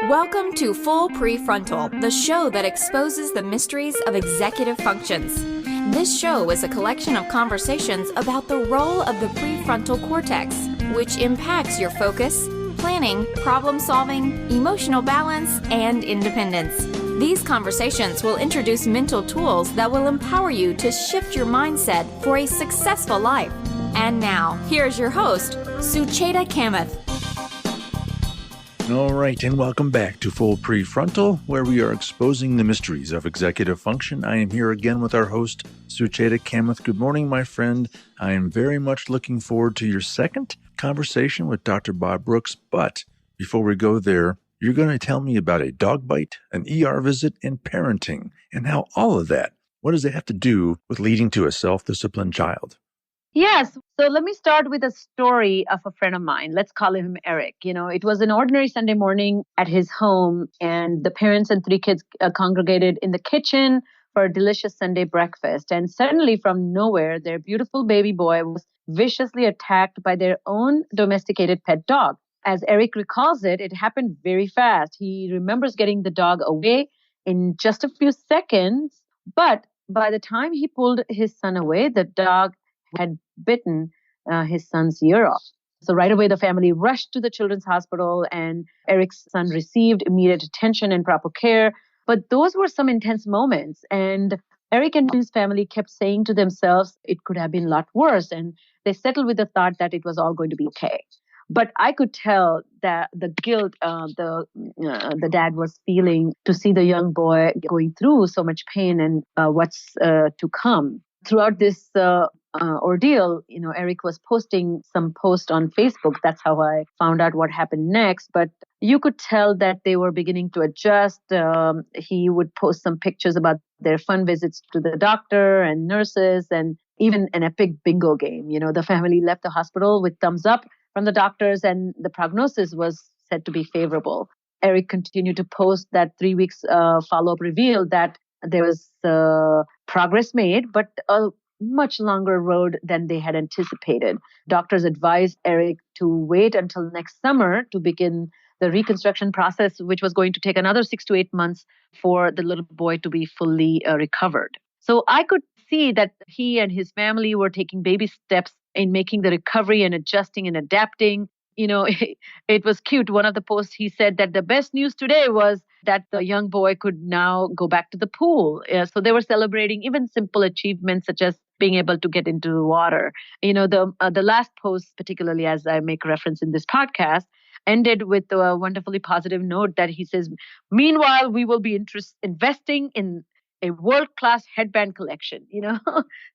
Welcome to Full PreFrontal, the show that exposes the mysteries of executive functions. This show is a collection of conversations about the role of the prefrontal cortex, which impacts your focus, planning, problem-solving, emotional balance, and independence. These conversations will introduce mental tools that will empower you to shift your mindset for a successful life. And now, here's your host, Sucheta Kamath. All right, and welcome back to Full PreFrontal, where we are exposing the mysteries of executive function. I am here again with our host, Sucheta Kamath. Good morning, my friend. I am very much looking forward to your second conversation with Dr. Bob Brooks, but before we go there, you're going to tell me about a dog bite, an ER visit, and parenting, and how all of that, what does it have to do with leading to a self-disciplined child? Yes. So let me start with a story of a friend of mine. Let's call him Eric. It was an ordinary Sunday morning at his home, and the parents and three kids congregated in the kitchen for a delicious Sunday breakfast. And suddenly, from nowhere, their beautiful baby boy was viciously attacked by their own domesticated pet dog. As Eric recalls it, it happened very fast. He remembers getting the dog away in just a few seconds, but by the time he pulled his son away, the dog had bitten his son's ear off. So right away, the family rushed to the children's hospital, and Eric's son received immediate attention and proper care. But those were some intense moments. And Eric and his family kept saying to themselves, it could have been a lot worse. And they settled with the thought that it was all going to be okay. But I could tell that the guilt the dad was feeling to see the young boy going through so much pain and what's to come. Throughout this ordeal, Eric was posting some post on Facebook. That's how I found out what happened next. But you could tell that they were beginning to adjust. He would post some pictures about their fun visits to the doctor and nurses, and even an epic bingo game. The family left the hospital with thumbs up from the doctors, and the prognosis was said to be favorable. Eric continued to post that 3 weeks follow-up revealed that there was progress made, but a much longer road than they had anticipated. Doctors advised Eric to wait until next summer to begin the reconstruction process, which was going to take another 6 to 8 months for the little boy to be fully recovered. So I could see that he and his family were taking baby steps in making the recovery and adjusting and adapting. It was cute. One of the posts, he said that the best news today was that the young boy could now go back to the pool. So they were celebrating even simple achievements such as being able to get into the water. The last post, particularly as I make reference in this podcast, ended with a wonderfully positive note that he says, meanwhile, we will be investing in a world-class headband collection.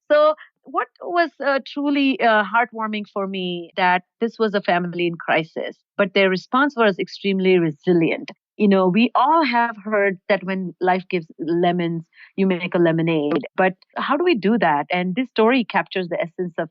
So what was truly heartwarming for me that this was a family in crisis, but their response was extremely resilient. We all have heard that when life gives lemons, you make a lemonade. But how do we do that? And this story captures the essence of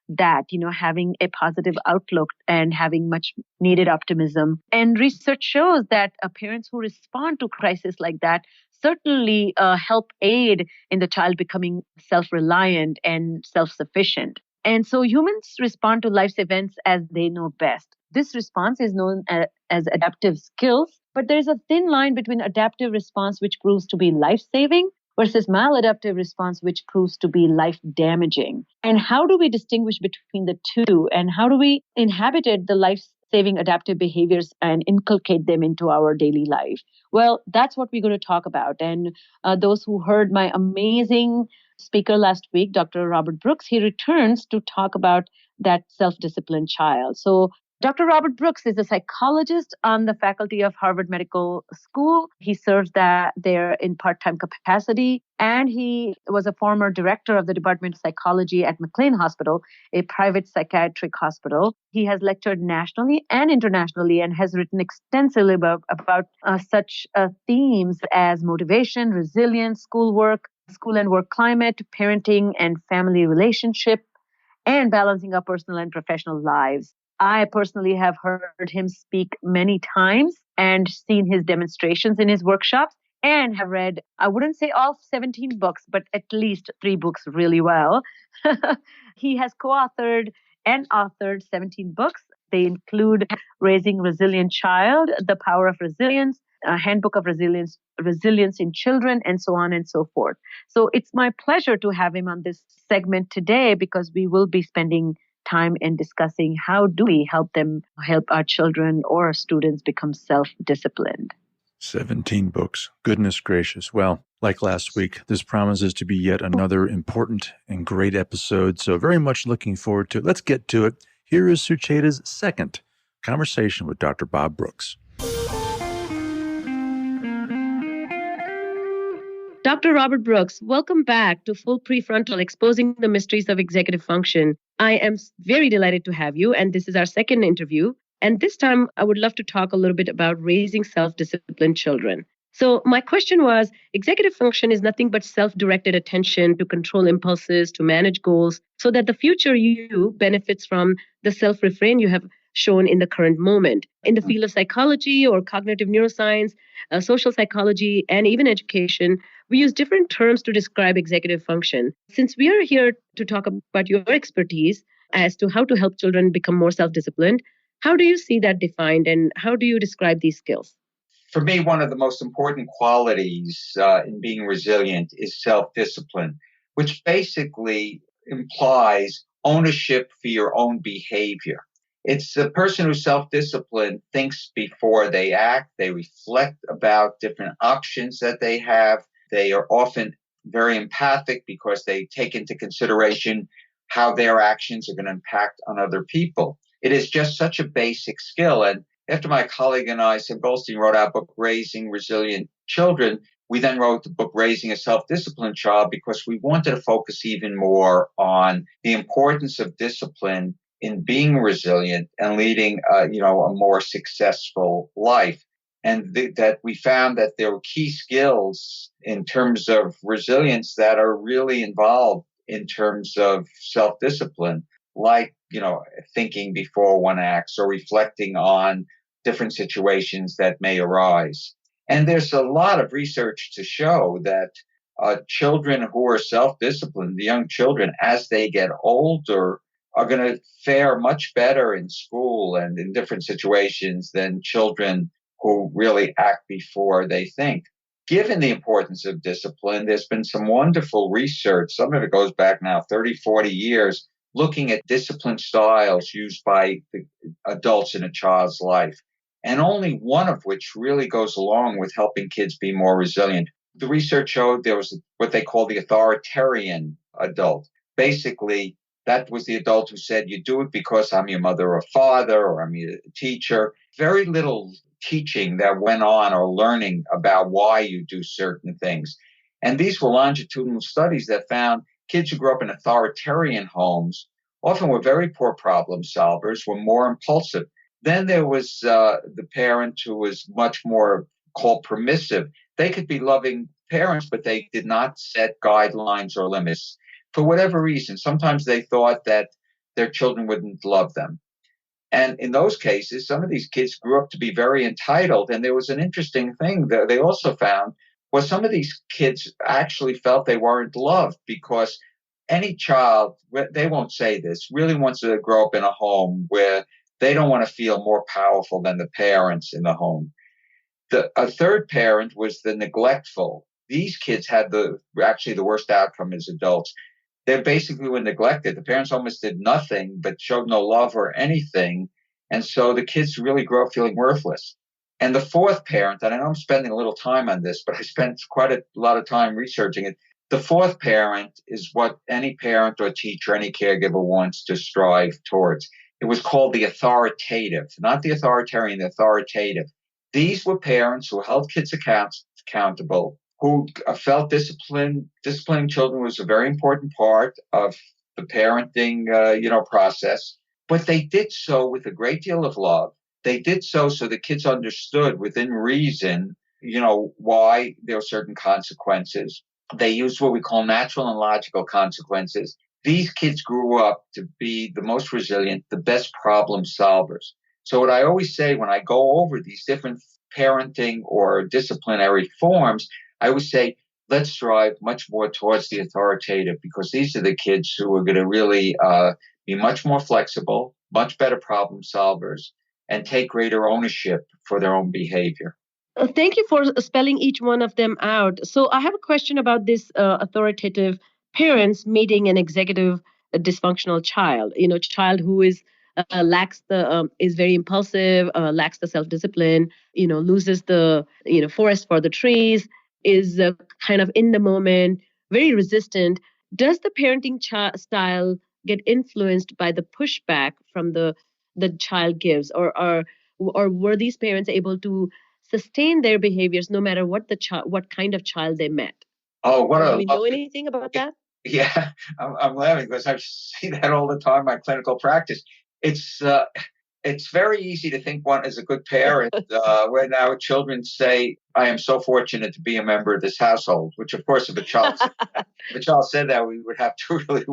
that, having a positive outlook and having much needed optimism. And research shows that parents who respond to crisis like that certainly help aid in the child becoming self-reliant and self-sufficient. And so humans respond to life's events as they know best. This response is known as adaptive skills, but there's a thin line between adaptive response, which proves to be life-saving, versus maladaptive response, which proves to be life-damaging. And how do we distinguish between the two? And how do we inhabit the life-saving adaptive behaviors and inculcate them into our daily life? Well, that's what we're going to talk about. And those who heard my amazing speaker last week, Dr. Robert Brooks, he returns to talk about that self-disciplined child. So Dr. Robert Brooks is a psychologist on the faculty of Harvard Medical School. He serves there in part-time capacity, and he was a former director of the Department of Psychology at McLean Hospital, a private psychiatric hospital. He has lectured nationally and internationally and has written extensively about such themes as motivation, resilience, school and work climate, parenting and family relationship, and balancing our personal and professional lives. I personally have heard him speak many times and seen his demonstrations in his workshops and have read, I wouldn't say all 17 books, but at least 3 books really well. He has co-authored and authored 17 books. They include Raising Resilient Child, The Power of Resilience, a Handbook of Resilience in Children, and so on and so forth. So it's my pleasure to have him on this segment today because we will be spending time in discussing how do we help our children or our students become self-disciplined. 17 books. Goodness gracious. Well, like last week, this promises to be yet another important and great episode. So very much looking forward to it. Let's get to it. Here is Sucheta's second conversation with Dr. Bob Brooks. Dr. Robert Brooks, welcome back to Full PreFrontal, Exposing the Mysteries of Executive Function. I am very delighted to have you, and this is our second interview. And this time, I would love to talk a little bit about raising self-disciplined children. So my question was, executive function is nothing but self-directed attention to control impulses, to manage goals, so that the future you benefits from the self-refrain you have shown in the current moment. In the field of psychology or cognitive neuroscience, social psychology, and even education, we use different terms to describe executive function. Since we are here to talk about your expertise as to how to help children become more self-disciplined, how do you see that defined and how do you describe these skills? For me, one of the most important qualities in being resilient is self-discipline, which basically implies ownership for your own behavior. It's the person who's self-disciplined thinks before they act. They reflect about different options that they have. They are often very empathic because they take into consideration how their actions are going to impact on other people. It is just such a basic skill. And after my colleague and I, Sam Goldstein, wrote our book, Raising Resilient Children, we then wrote the book, Raising a Self-Disciplined Child, because we wanted to focus even more on the importance of discipline in being resilient and leading, a more successful life. And that we found that there were key skills in terms of resilience that are really involved in terms of self-discipline, like, thinking before one acts or reflecting on different situations that may arise. And there's a lot of research to show that children who are self-disciplined, the young children, as they get older, are going to fare much better in school and in different situations than children who really act before they think. Given the importance of discipline, there's been some wonderful research, some of it goes back now 30, 40 years, looking at discipline styles used by the adults in a child's life, and only one of which really goes along with helping kids be more resilient. The research showed there was what they call the authoritarian adult. Basically, that was the adult who said, you do it because I'm your mother or father, or I'm your teacher. Very little teaching that went on or learning about why you do certain things. And these were longitudinal studies that found kids who grew up in authoritarian homes often were very poor problem solvers, were more impulsive. Then there was the parent who was much more called permissive. They could be loving parents, but they did not set guidelines or limits. For whatever reason, sometimes they thought that their children wouldn't love them. And in those cases, some of these kids grew up to be very entitled. And there was an interesting thing that they also found was some of these kids actually felt they weren't loved because any child, they won't say this, really wants to grow up in a home where they don't want to feel more powerful than the parents in the home. A third parent was the neglectful. These kids had actually the worst outcome as adults. They basically were neglected. The parents almost did nothing but showed no love or anything. And so the kids really grew up feeling worthless. And the fourth parent, and I know I'm spending a little time on this, but I spent quite a lot of time researching it. The fourth parent is what any parent or teacher, any caregiver wants to strive towards. It was called the authoritative, not the authoritarian, the authoritative. These were parents who held kids accountable, who felt disciplining children was a very important part of the parenting, process. But they did so with a great deal of love. They did so the kids understood within reason, why there were certain consequences. They used what we call natural and logical consequences. These kids grew up to be the most resilient, the best problem solvers. So what I always say when I go over these different parenting or disciplinary forms, I always say, let's strive much more towards the authoritative, because these are the kids who are going to really be much more flexible, much better problem solvers, and take greater ownership for their own behavior. Thank you for spelling each one of them out. So I have a question about this authoritative parents meeting an executive dysfunctional child. Child who lacks the is very impulsive, lacks the self discipline. Loses the forest for the trees. Is kind of in the moment, very resistant. Does the parenting style get influenced by the pushback from the child gives, or were these parents able to sustain their behaviors no matter what kind of child they met? Oh, what Do a we know anything about that? Yeah, I'm laughing because I see that all the time in my clinical practice. It's it's very easy to think one is a good parent when our children say, "I am so fortunate to be a member of this household." Which, of course, if a child said that, we would have to really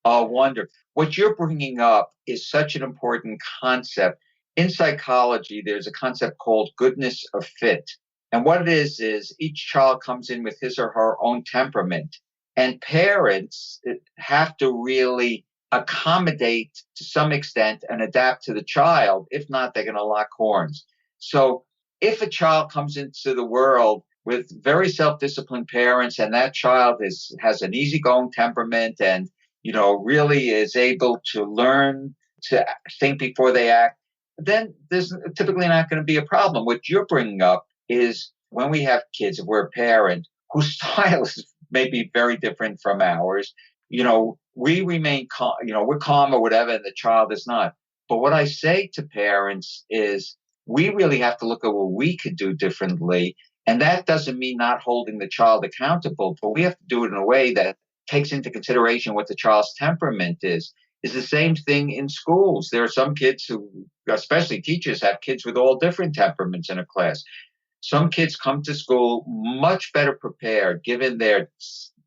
wonder. What you're bringing up is such an important concept. In psychology, there's a concept called goodness of fit, and what it is each child comes in with his or her own temperament. And parents have to really accommodate to some extent and adapt to the child. If not, they're going to lock horns. So if a child comes into the world with very self-disciplined parents and that child has an easygoing temperament and, really is able to learn to think before they act, then there's typically not going to be a problem. What you're bringing up is when we have kids, if we're a parent whose style is maybe very different from ours, we remain calm, we're calm or whatever, and the child is not. But what I say to parents is we really have to look at what we could do differently. And that doesn't mean not holding the child accountable, but we have to do it in a way that takes into consideration what the child's temperament is. It's the same thing in schools. There are some kids who, especially teachers, have kids with all different temperaments in a class. Some kids come to school much better prepared, given their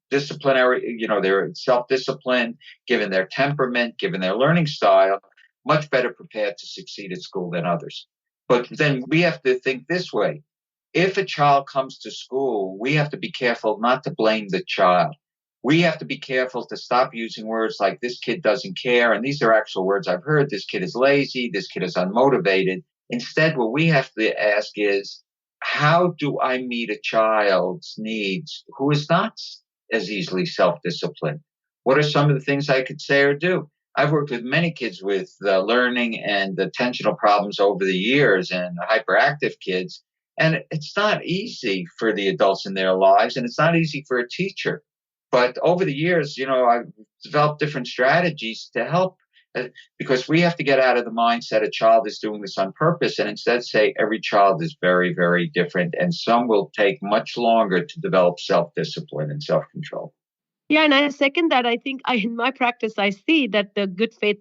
disciplinary, their self-discipline, given their temperament, given their learning style, much better prepared to succeed at school than others. But then we have to think this way. If a child comes to school, we have to be careful not to blame the child. We have to be careful to stop using words like this kid doesn't care. And these are actual words I've heard. This kid is lazy. This kid is unmotivated. Instead, what we have to ask is, how do I meet a child's needs who is not as easily self-disciplined? What are some of the things I could say or do? I've worked with many kids with learning and attentional problems over the years and hyperactive kids. And it's not easy for the adults in their lives, and it's not easy for a teacher. But over the years, I've developed different strategies to help, because we have to get out of the mindset a child is doing this on purpose and instead say every child is very, very different, and some will take much longer to develop self-discipline and self-control. Yeah, and I second that. I think in my practice, I see that the good faith,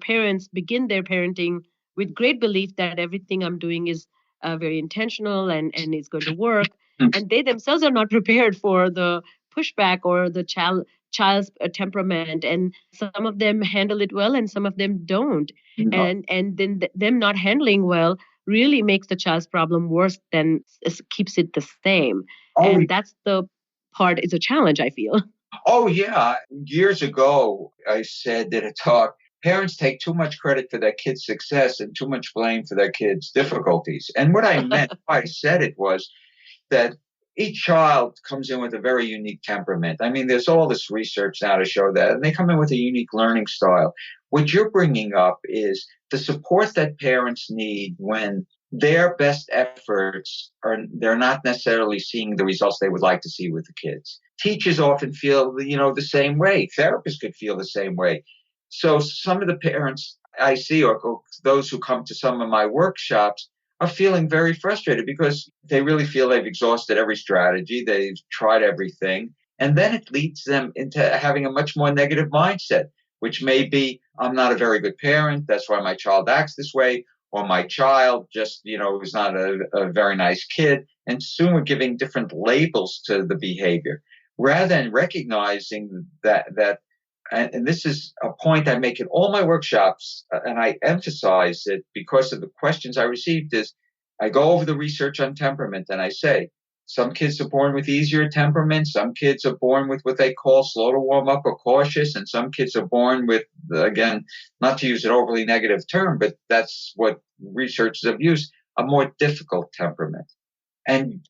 parents begin their parenting with great belief that everything I'm doing is very intentional and is going to work. And they themselves are not prepared for the pushback or the child's temperament. And some of them handle it well and some of them don't. And then them not handling well really makes the child's problem worse than keeps it the same. And that's the part is a challenge, I feel. Oh, yeah. Years ago, I said in a talk, parents take too much credit for their kids' success and too much blame for their kids' difficulties. And what I meant by I said it was that each child comes in with a very unique temperament. I mean, there's all this research now to show that, and they come in with a unique learning style. What you're bringing up is the support that parents need when their best efforts they're not necessarily seeing the results they would like to see with the kids. Teachers often feel, the same way. Therapists could feel the same way. So some of the parents I see, or those who come to some of my workshops, are feeling very frustrated because they really feel they've exhausted every strategy. They've tried everything. And then it leads them into having a much more negative mindset, which may be, I'm not a very good parent. That's why my child acts this way. Or my child just, is not a very nice kid. And soon we're giving different labels to the behavior rather than recognizing that, and this is a point I make in all my workshops, and I emphasize it because of the questions I received, is I go over the research on temperament and I say, Some kids are born with easier temperaments. Some kids are born with what they call slow to warm up or cautious. And some kids are born with, again, not to use an overly negative term, but that's what researchers have used, a more difficult temperament. And,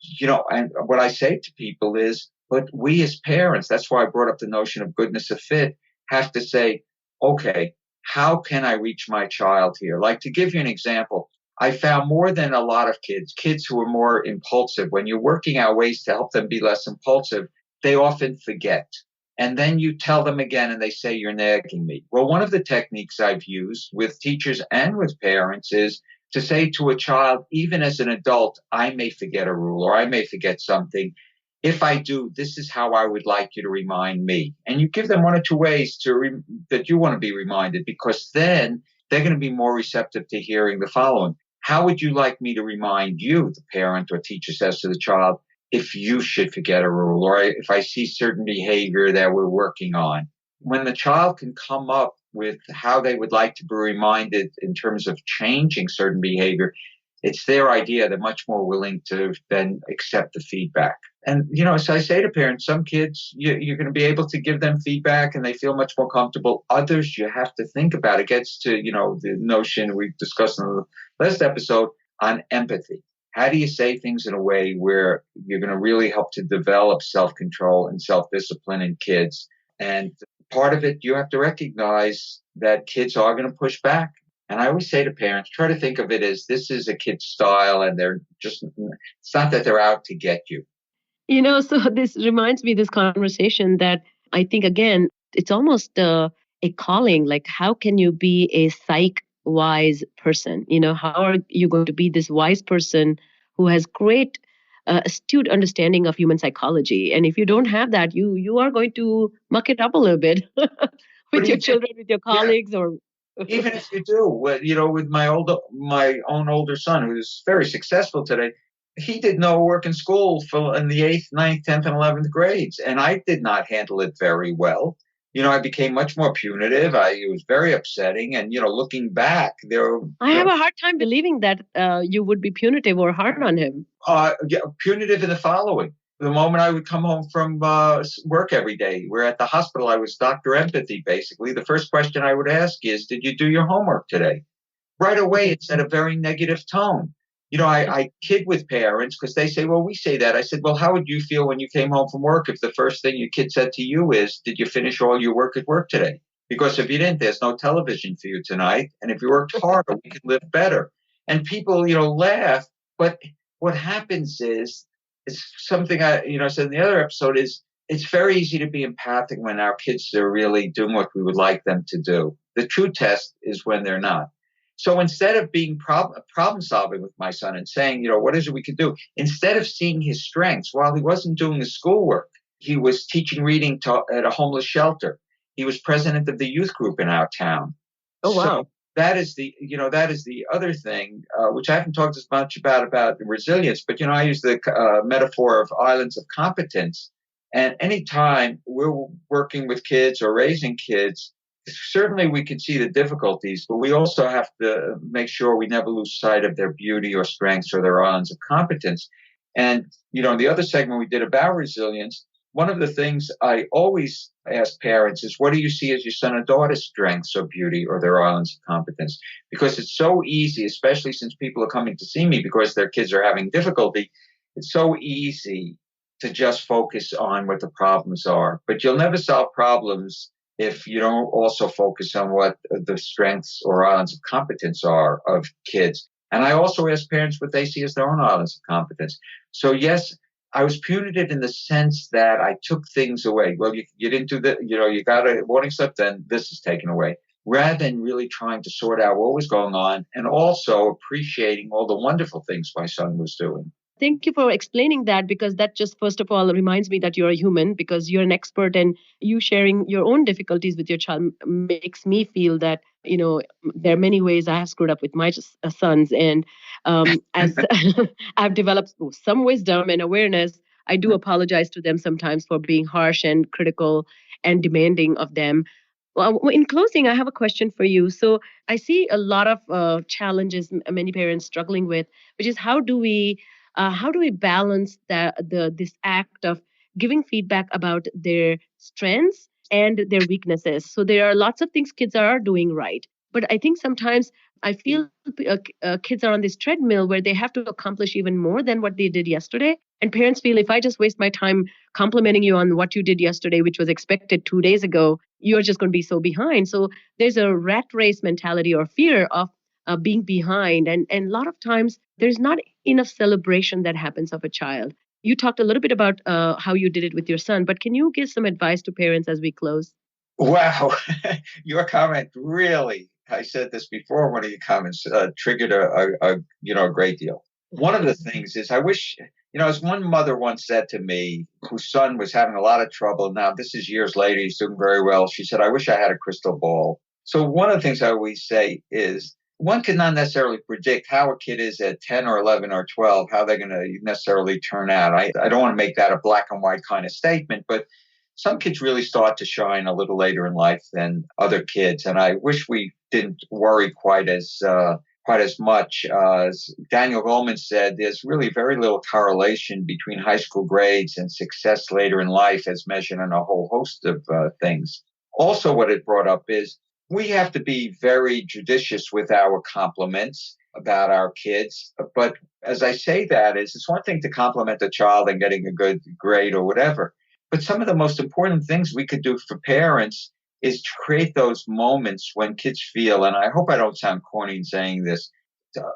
and what I say to people is, but we as parents, that's why I brought up the notion of goodness of fit, have to say, okay, how can I reach my child here? Like, to give you an example, I found more than a lot of kids who are more impulsive, when you're working out ways to help them be less impulsive, they often forget. And then you tell them again and they say, you're nagging me. Well, one of the techniques I've used with teachers and with parents is to say to a child, even as an adult, I may forget a rule or I may forget something. If I do, this is how I would like you to remind me. And you give them one or two ways that you want to be reminded, because then they're going to be more receptive to hearing the following. How would you like me to remind you, the parent or teacher says to the child, if you should forget a rule or if I see certain behavior that we're working on? When the child can come up with how they would like to be reminded in terms of changing certain behavior, it's their idea. They're much more willing to then accept the feedback. And, so I say to parents, some kids, you're going to be able to give them feedback and they feel much more comfortable. Others, you have to think about. It gets to, the notion we discussed in the last episode on empathy. How do you say things in a way where you're going to really help to develop self-control and self-discipline in kids? And part of it, you have to recognize that kids are going to push back. And I always say to parents, try to think of it as this is a kid's style and it's not that they're out to get you. So this reminds me, this conversation, that I think, again, it's almost a calling. Like, how can you be a psych-wise person? How are you going to be this wise person who has great, astute understanding of human psychology? And if you don't have that, you are going to muck it up a little bit with your children, with your colleagues, or even if you do. With my own older son, who's very successful today. He did no work in school in the 8th, 9th, 10th, and 11th grades. And I did not handle it very well. I became much more punitive. It was very upsetting. And, looking back, I have a hard time believing that you would be punitive or hard on him. Punitive in the following. The moment I would come home from work every day, we're at the hospital, I was Dr. Empathy, basically. The first question I would ask is, did you do your homework today? Right away, it set a very negative tone. I kid with parents because they say, well, we say that. I said, well, how would you feel when you came home from work if the first thing your kid said to you is, did you finish all your work at work today? Because if you didn't, there's no television for you tonight. And if you worked harder, we could live better. And people, laugh. But what happens is, it's something I said in the other episode, is it's very easy to be empathic when our kids are really doing what we would like them to do. The true test is when they're not. So instead of being problem solving with my son and saying, what is it we could do? Instead of seeing his strengths, while he wasn't doing his schoolwork, he was teaching reading at a homeless shelter. He was president of the youth group in our town. Oh, wow. So that is the other thing, which I haven't talked as much about resilience, but, I use the metaphor of islands of competence. And anytime we're working with kids or raising kids, certainly we can see the difficulties, but we also have to make sure we never lose sight of their beauty or strengths or their islands of competence. And, the other segment we did about resilience, one of the things I always ask parents is, what do you see as your son or daughter's strengths or beauty or their islands of competence? Because it's so easy, especially since people are coming to see me because their kids are having difficulty, it's so easy to just focus on what the problems are. But you'll never solve problems if you don't also focus on what the strengths or islands of competence are of kids. And I also ask parents what they see as their own islands of competence. So yes, I was punitive in the sense that I took things away. Well, you didn't do you got a warning slip, then this is taken away. Rather than really trying to sort out what was going on and also appreciating all the wonderful things my son was doing. Thank you for explaining that, because that just, first of all, reminds me that you're a human, because you're an expert, and you sharing your own difficulties with your child makes me feel that, there are many ways I have screwed up with my sons. And as I've developed some wisdom and awareness, I do apologize to them sometimes for being harsh and critical and demanding of them. Well, in closing, I have a question for you. So I see a lot of challenges many parents struggling with, which is, how do we How do we balance this act of giving feedback about their strengths and their weaknesses? So there are lots of things kids are doing right, but I think sometimes I feel kids are on this treadmill where they have to accomplish even more than what they did yesterday. And parents feel if I just waste my time complimenting you on what you did yesterday, which was expected 2 days ago, you're just going to be so behind. So there's a rat race mentality or fear of being behind. And a lot of times there's not enough celebration that happens of a child. You talked a little bit about how you did it with your son, but can you give some advice to parents as we close? Wow, your comment really, I said this before, one of your comments triggered a great deal. One of the things is I wish, as one mother once said to me, whose son was having a lot of trouble. Now, this is years later, he's doing very well. She said, I wish I had a crystal ball. So one of the things I always say is one cannot necessarily predict how a kid is at 10 or 11 or 12, how they're going to necessarily turn out. I don't want to make that a black and white kind of statement, but some kids really start to shine a little later in life than other kids. And I wish we didn't worry quite as much. As Daniel Goleman said, there's really very little correlation between high school grades and success later in life as measured in a whole host of things. Also, what it brought up is we have to be very judicious with our compliments about our kids. But as I say that, it's one thing to compliment a child and getting a good grade or whatever. But some of the most important things we could do for parents is to create those moments when kids feel, and I hope I don't sound corny in saying this,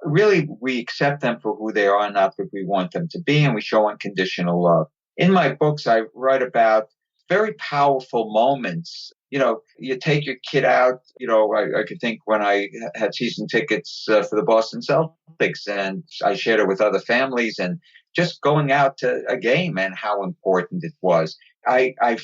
really we accept them for who they are, not what we want them to be, and we show unconditional love. In my books, I write about very powerful moments. You take your kid out, I could think when I had season tickets for the Boston Celtics, and I shared it with other families, and just going out to a game and how important it was. I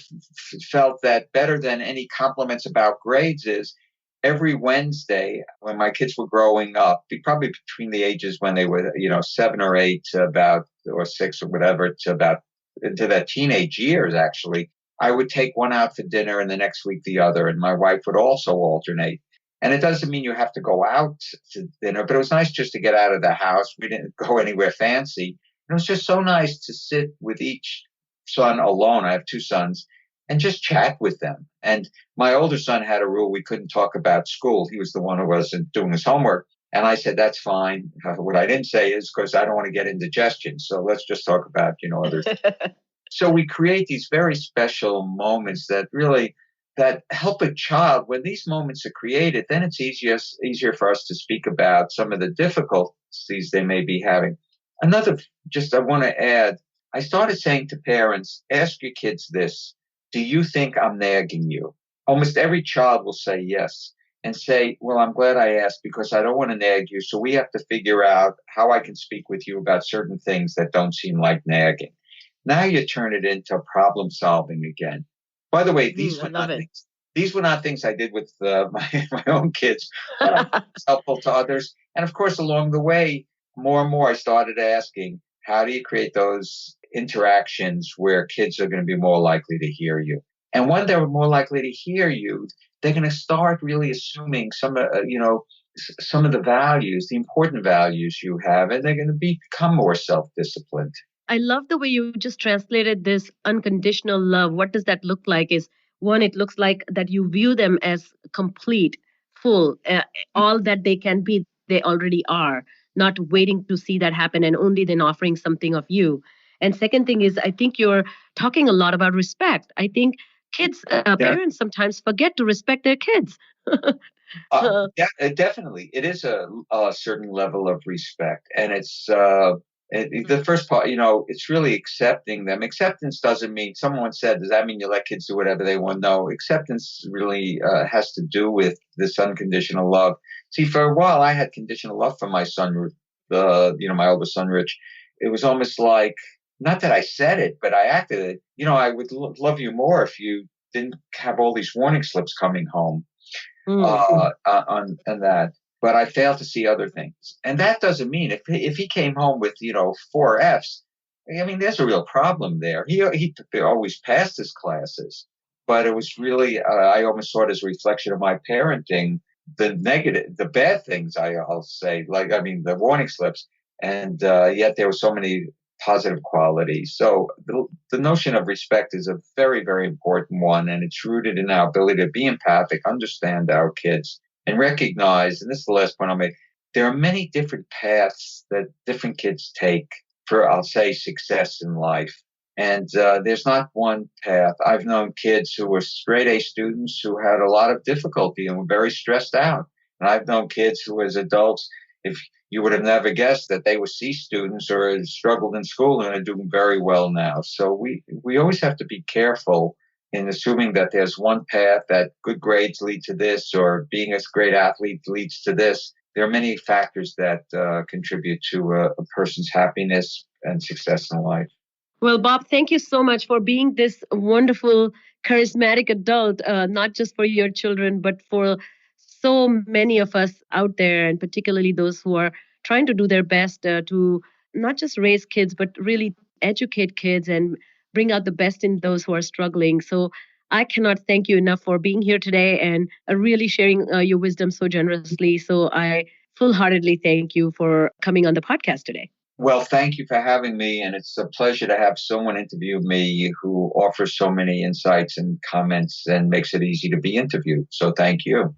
felt that better than any compliments about grades is every Wednesday when my kids were growing up, probably between the ages when they were, 7 or 8 to about, or 6 or whatever, to about into their teenage years, actually, I would take one out for dinner and the next week the other. And my wife would also alternate. And it doesn't mean you have to go out to dinner, but it was nice just to get out of the house. We didn't go anywhere fancy. It was just so nice to sit with each son alone. I have 2 sons, and just chat with them. And my older son had a rule: we couldn't talk about school. He was the one who wasn't doing his homework. And I said, that's fine. What I didn't say is because I don't want to get indigestion. So let's just talk about, other things. So we create these very special moments that help a child. When these moments are created, then it's easier for us to speak about some of the difficulties they may be having. I want to add, I started saying to parents, ask your kids this: do you think I'm nagging you? Almost every child will say yes, and say, well, I'm glad I asked because I don't want to nag you. So we have to figure out how I can speak with you about certain things that don't seem like nagging. Now you turn it into problem solving again. By the way, these were not things I did with my own kids, but helpful to others. And of course, along the way, more and more, I started asking, how do you create those interactions where kids are going to be more likely to hear you? And when they're more likely to hear you, they're going to start really assuming some of the values, the important values you have, and they're going to become more self-disciplined. I love the way you just translated this unconditional love. What does that look like? Is one, it looks like that you view them as complete, full, all that they can be, they already are, not waiting to see that happen and only then offering something of you. And second thing is, I think you're talking a lot about respect. I think parents sometimes forget to respect their kids. Definitely. It is a certain level of respect. And it's the first part, it's really accepting them. Acceptance doesn't mean, someone said, does that mean you let kids do whatever they want? No, acceptance really has to do with this unconditional love. See, for a while, I had conditional love for my son, my oldest son, Rich. It was almost like, not that I said it, but I acted it. I would love you more if you didn't have all these warning slips coming home on that. But I failed to see other things. And that doesn't mean if he came home with, 4 Fs, I mean, there's a real problem there. He always passed his classes, but it was really, I almost saw it as a reflection of my parenting, the bad things, I'll say, the warning slips. And yet there were so many positive qualities. So the notion of respect is a very, very important one, and it's rooted in our ability to be empathic, understand our kids, and recognize, and this is the last point I'll make, there are many different paths that different kids take for, I'll say, success in life. And there's not one path. I've known kids who were straight A students who had a lot of difficulty and were very stressed out. And I've known kids who, as adults, if you would have never guessed that they were C students or had struggled in school and are doing very well now. So we always have to be careful in assuming that there's one path, that good grades lead to this, or being a great athlete leads to this. There are many factors that contribute to a person's happiness and success in life. Well, Bob, thank you so much for being this wonderful, charismatic adult, not just for your children, but for so many of us out there, and particularly those who are trying to do their best to not just raise kids, but really educate kids and bring out the best in those who are struggling. So I cannot thank you enough for being here today and really sharing your wisdom so generously. So I full-heartedly thank you for coming on the podcast today. Well, thank you for having me. And it's a pleasure to have someone interview me who offers so many insights and comments and makes it easy to be interviewed. So thank you.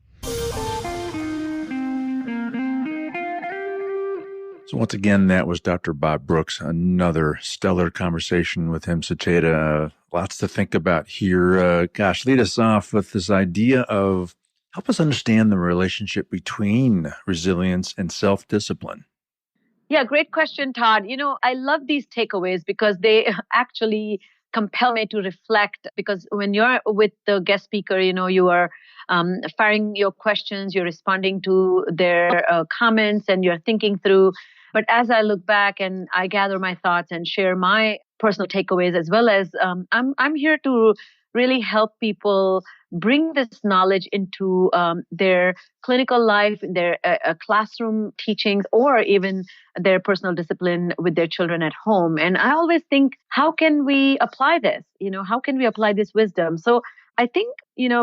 So once again, that was Dr. Bob Brooks, another stellar conversation with him, Sucheta. Lots to think about here. Lead us off with this idea of help us understand the relationship between resilience and self-discipline. Yeah, great question, Todd. I love these takeaways because they actually compel me to reflect, because when you're with the guest speaker, you are firing your questions, you're responding to their comments, and you're thinking through. But as I look back and I gather my thoughts and share my personal takeaways, as well as I'm here to really help people bring this knowledge into their clinical life, their classroom teachings, or even their personal discipline with their children at home. And I always think, how can we apply this? How can we apply this wisdom? So I think,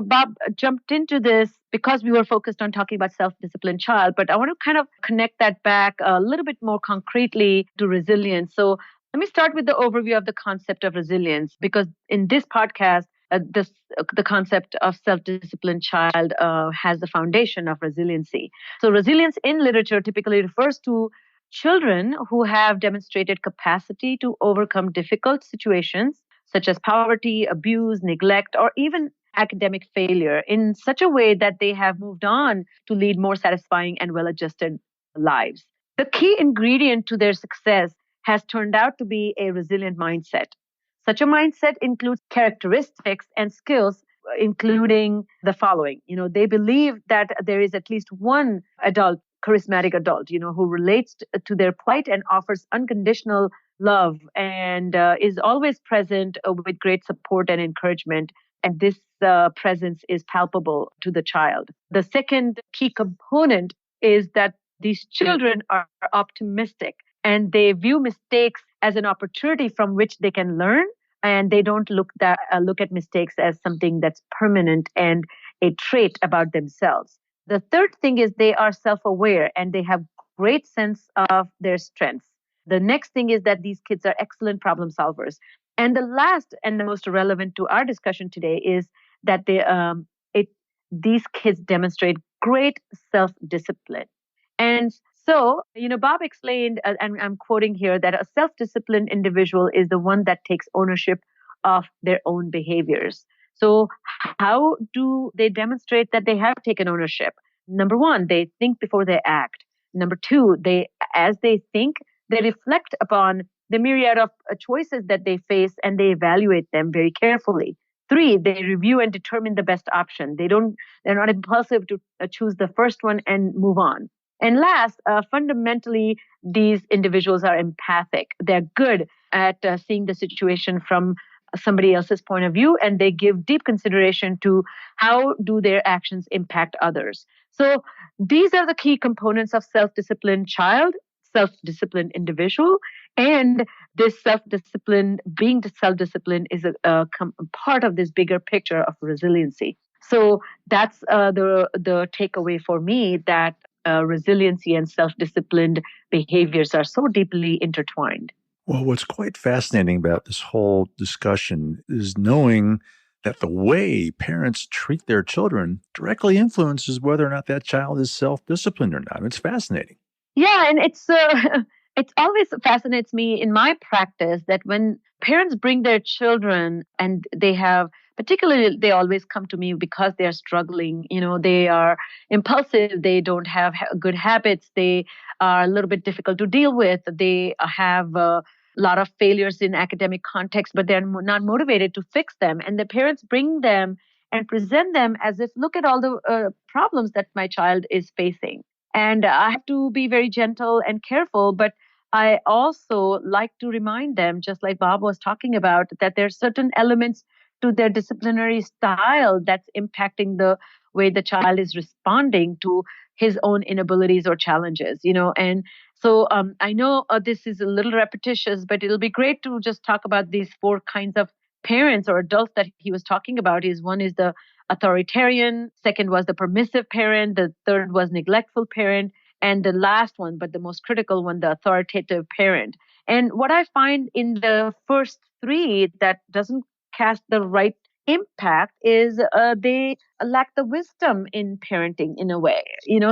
Bob jumped into this because we were focused on talking about self-disciplined child, but I want to kind of connect that back a little bit more concretely to resilience. So let me start with the overview of the concept of resilience, because in this podcast, the concept of self-disciplined child has the foundation of resiliency. So resilience in literature typically refers to children who have demonstrated capacity to overcome difficult situations such as poverty, abuse, neglect, or even academic failure in such a way that they have moved on to lead more satisfying and well-adjusted lives. The key ingredient to their success has turned out to be a resilient mindset. Such a mindset includes characteristics and skills, including the following. They believe that there is at least one charismatic adult, who relates to their plight and offers unconditional love and is always present with great support and encouragement. And this presence is palpable to the child. The second key component is that these children are optimistic and they view mistakes as an opportunity from which they can learn. And they don't look at mistakes as something that's permanent and a trait about themselves. The third thing is they are self-aware and they have great sense of their strengths. The next thing is that these kids are excellent problem solvers. And the last and the most relevant to our discussion today is that these kids demonstrate great self-discipline. And so, Bob explained, and I'm quoting here, that a self-disciplined individual is the one that takes ownership of their own behaviors. So how do they demonstrate that they have taken ownership? Number one, they think before they act. Number two, as they think, they reflect upon the myriad of choices that they face and they evaluate them very carefully. Three, they review and determine the best option. They're not impulsive to choose the first one and move on. And last, fundamentally, these individuals are empathic. They're good at seeing the situation from somebody else's point of view, and they give deep consideration to how do their actions impact others. So these are the key components of self-disciplined child, self-disciplined individual, and this self-discipline, being self-disciplined, is a part of this bigger picture of resiliency. So that's the takeaway for me, that resiliency and self-disciplined behaviors are so deeply intertwined. Well, what's quite fascinating about this whole discussion is knowing that the way parents treat their children directly influences whether or not that child is self-disciplined or not. It's fascinating. Yeah, and it's always fascinates me in my practice that when parents bring their children and they have particularly they always come to me because they are struggling, they are impulsive, they don't have good habits, they are a little bit difficult to deal with, they have a lot of failures in academic context, but they're not motivated to fix them, and the parents bring them and present them as if look at all the problems that my child is facing. And I have to be very gentle and careful, but I also like to remind them, just like Bob was talking about, that there are certain elements to their disciplinary style that's impacting the way the child is responding to his own inabilities or challenges, And so I know this is a little repetitious, but it'll be great to just talk about these four kinds of parents or adults that he was talking about. One is the authoritarian, second was the permissive parent, the third was neglectful parent, and the last one, but the most critical one, the authoritative parent. And what I find in the first three that doesn't cast the right impact is they lack the wisdom in parenting in a way.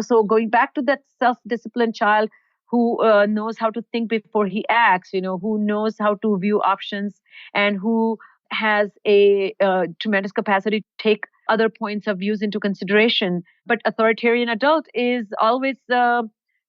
So going back to that self-disciplined child who knows how to think before he acts, who knows how to view options and who has a tremendous capacity to take other points of views into consideration. But authoritarian adult is always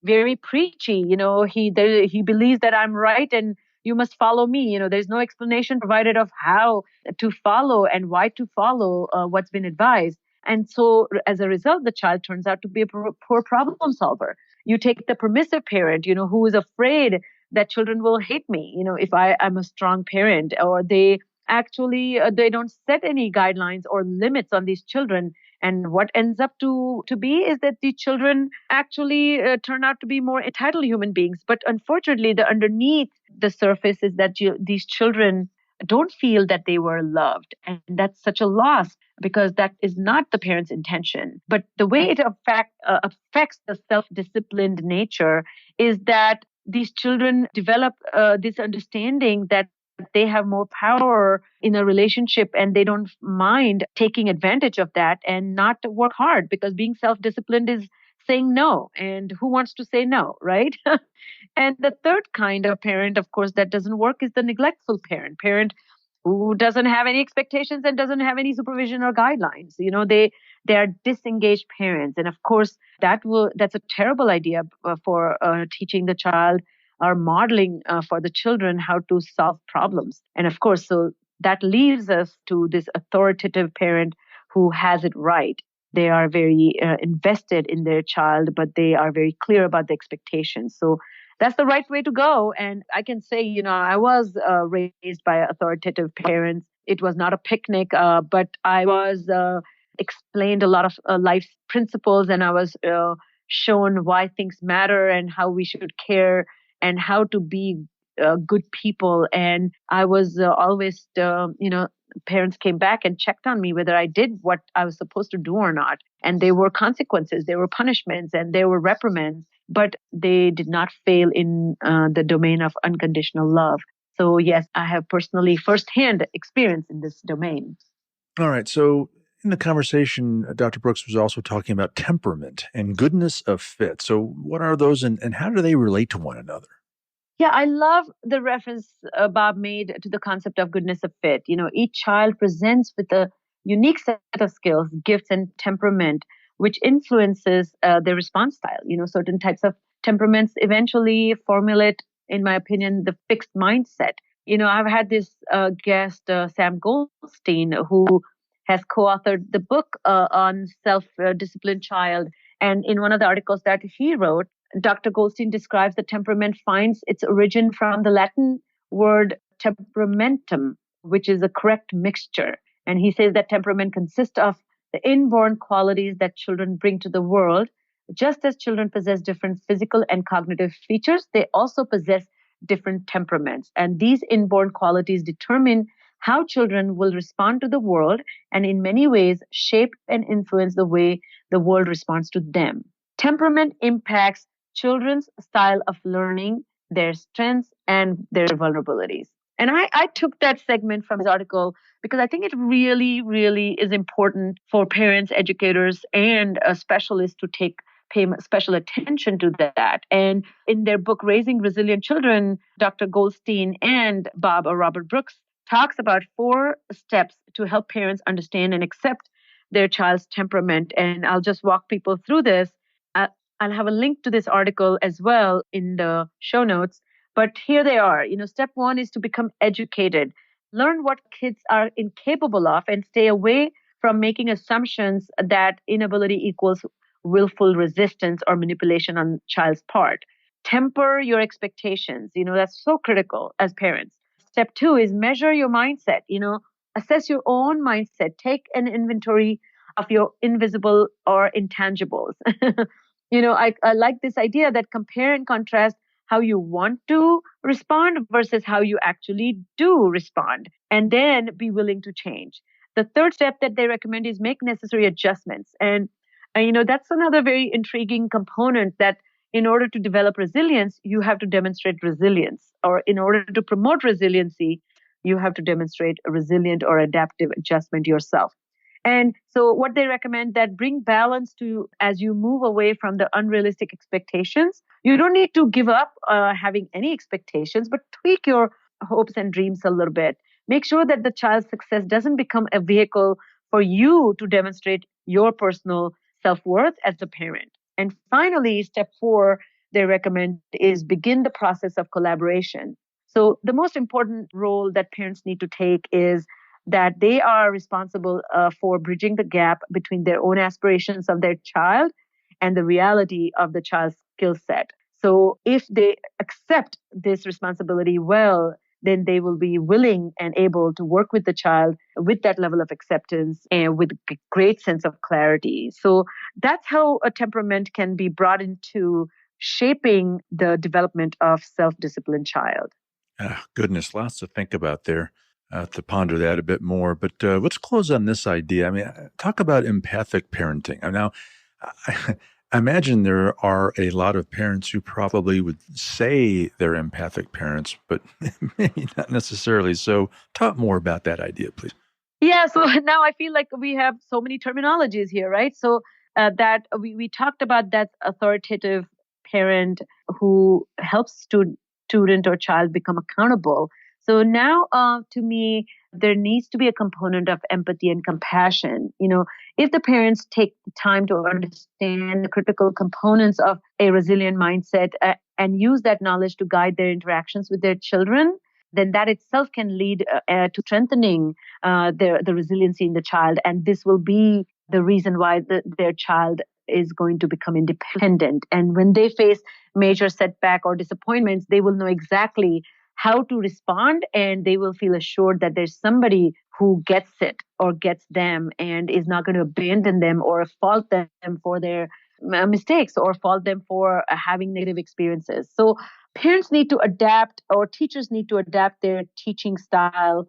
very preachy. He believes that I'm right and you must follow me. There's no explanation provided of how to follow and why to follow what's been advised. And so as a result, the child turns out to be a poor problem solver. You take the permissive parent, who is afraid that children will hate me, if I'm a strong parent, or they actually they don't set any guidelines or limits on these children. And what ends up to be is that the children actually turn out to be more entitled human beings. But unfortunately, the underneath the surface is that these children don't feel that they were loved. And that's such a loss because that is not the parent's intention. But the way it affects the self-disciplined nature is that these children develop this understanding that they have more power in a relationship and they don't mind taking advantage of that and not work hard, because being self-disciplined is saying no. And who wants to say no, right? And the third kind of parent, of course, that doesn't work is the neglectful parent who doesn't have any expectations and doesn't have any supervision or guidelines. They are disengaged parents. And of course, that's a terrible idea for teaching the child or modeling for the children how to solve problems. And of course, so that leaves us to this authoritative parent who has it right. They are very invested in their child, but they are very clear about the expectations. So that's the right way to go. And I can say, I was raised by authoritative parents. It was not a picnic, but I was explained a lot of life principles, and I was shown why things matter and how we should care and how to be good people. And I was always, parents came back and checked on me whether I did what I was supposed to do or not. And there were consequences, there were punishments, and there were reprimands, but they did not fail in the domain of unconditional love. So yes, I have personally firsthand experience in this domain. All right. So in the conversation, Dr. Brooks was also talking about temperament and goodness of fit. So what are those and how do they relate to one another? Yeah, I love the reference Bob made to the concept of goodness of fit. Each child presents with a unique set of skills, gifts, and temperament, which influences their response style. Certain types of temperaments eventually formulate, in my opinion, the fixed mindset. I've had this guest, Sam Goldstein, who has co-authored the book on self-disciplined child. And in one of the articles that he wrote, Dr. Goldstein describes the temperament finds its origin from the Latin word temperamentum, which is a correct mixture. And he says that temperament consists of the inborn qualities that children bring to the world. Just as children possess different physical and cognitive features, they also possess different temperaments. And these inborn qualities determine how children will respond to the world and in many ways shape and influence the way the world responds to them. Temperament impacts children's style of learning, their strengths, and their vulnerabilities. And I took that segment from his article because I think it really, really is important for parents, educators, and specialists to pay special attention to that. And in their book, Raising Resilient Children, Dr. Goldstein and Robert Brooks talks about 4 steps to help parents understand and accept their child's temperament. And I'll just walk people through this. Uh, I'll have a link to this article as well in the show notes. But here they are. Step 1 is to become educated. Learn what kids are incapable of and stay away from making assumptions that inability equals willful resistance or manipulation on child's part. Temper your expectations. That's so critical as parents. Step 2 is measure your mindset. Assess your own mindset. Take an inventory of your invisible or intangibles. I like this idea that compare and contrast how you want to respond versus how you actually do respond, and then be willing to change. The third step that they recommend is make necessary adjustments. And that's another very intriguing component, that in order to develop resilience, you have to demonstrate resilience. Or in order to promote resiliency, you have to demonstrate a resilient or adaptive adjustment yourself. And so what they recommend, that bring balance to as you move away from the unrealistic expectations. You don't need to give up having any expectations, but tweak your hopes and dreams a little bit. Make sure that the child's success doesn't become a vehicle for you to demonstrate your personal self-worth as a parent. And finally, step 4, they recommend is begin the process of collaboration. So the most important role that parents need to take is that they are responsible for bridging the gap between their own aspirations of their child and the reality of the child's skill set. So if they accept this responsibility well, then they will be willing and able to work with the child with that level of acceptance and with a great sense of clarity. So that's how a temperament can be brought into shaping the development of self-disciplined child. Goodness, lots to think about there. To ponder that a bit more. But let's close on this idea. I mean, talk about empathic parenting. Now, I imagine there are a lot of parents who probably would say they're empathic parents, but maybe not necessarily. So talk more about that idea, please. Yeah, so now I feel like we have so many terminologies here, right? So that we talked about that authoritative parent who helps student or child become accountable. So now, to me, there needs to be a component of empathy and compassion. If the parents take the time to understand the critical components of a resilient mindset and use that knowledge to guide their interactions with their children, then that itself can lead to strengthening the resiliency in the child. And this will be the reason why their child is going to become independent. And when they face major setback or disappointments, they will know exactly how to respond, and they will feel assured that there's somebody who gets it or gets them and is not going to abandon them or fault them for their mistakes or fault them for having negative experiences. So parents need to adapt, or teachers need to adapt their teaching style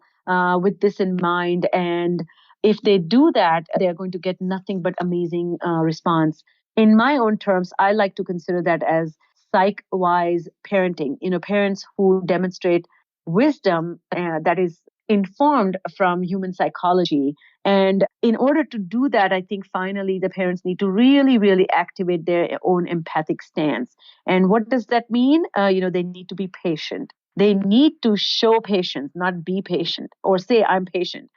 with this in mind. And if they do that, they're going to get nothing but amazing response. In my own terms, I like to consider that as psych-wise parenting. Parents who demonstrate wisdom that is informed from human psychology. And in order to do that, I think finally the parents need to really, really activate their own empathic stance. And what does that mean? They need to be patient. They need to show patience, not be patient or say, I'm patient.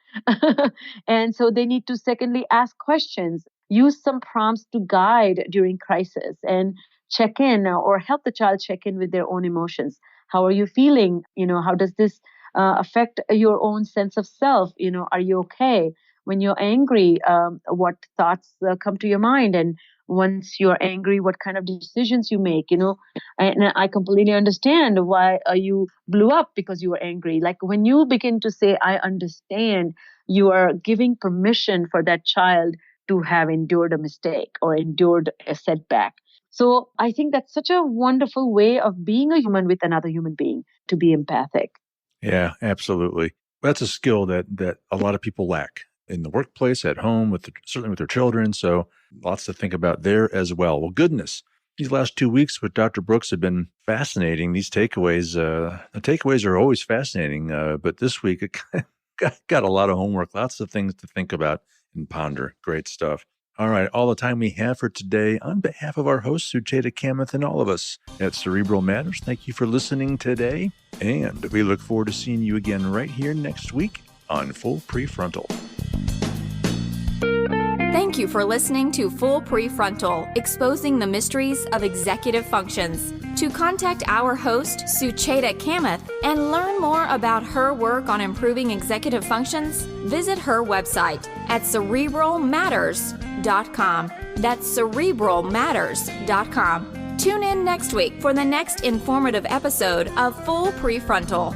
And so they need to, secondly, ask questions, use some prompts to guide during crisis, and check in or help the child check in with their own emotions. How are you feeling? How does this affect your own sense of self? Are you okay? When you're angry, what thoughts come to your mind? And once you're angry, what kind of decisions you make? And I completely understand why you blew up because you were angry. Like when you begin to say, I understand, you are giving permission for that child to have endured a mistake or endured a setback. So I think that's such a wonderful way of being a human with another human being, to be empathic. Yeah, absolutely. That's a skill that a lot of people lack. in the workplace, at home, certainly with their children. So lots to think about there as well. Well, goodness, these last 2 weeks with Dr. Boroughs have been fascinating. These takeaways, the takeaways are always fascinating, but this week it got a lot of homework, lots of things to think about and ponder. Great stuff. All right, all the time we have for today. On behalf of our host, Sucheta Kamath, and all of us at Cerebral Matters, thank you for listening today. And we look forward to seeing you again right here next week on Full PreFrontal. Thank you for listening to Full PreFrontal, Exposing the Mysteries of Executive Functions. To contact our host, Sucheta Kamath, and learn more about her work on improving executive functions, visit her website at cerebralmatters.com. That's cerebralmatters.com. Tune in next week for the next informative episode of Full PreFrontal.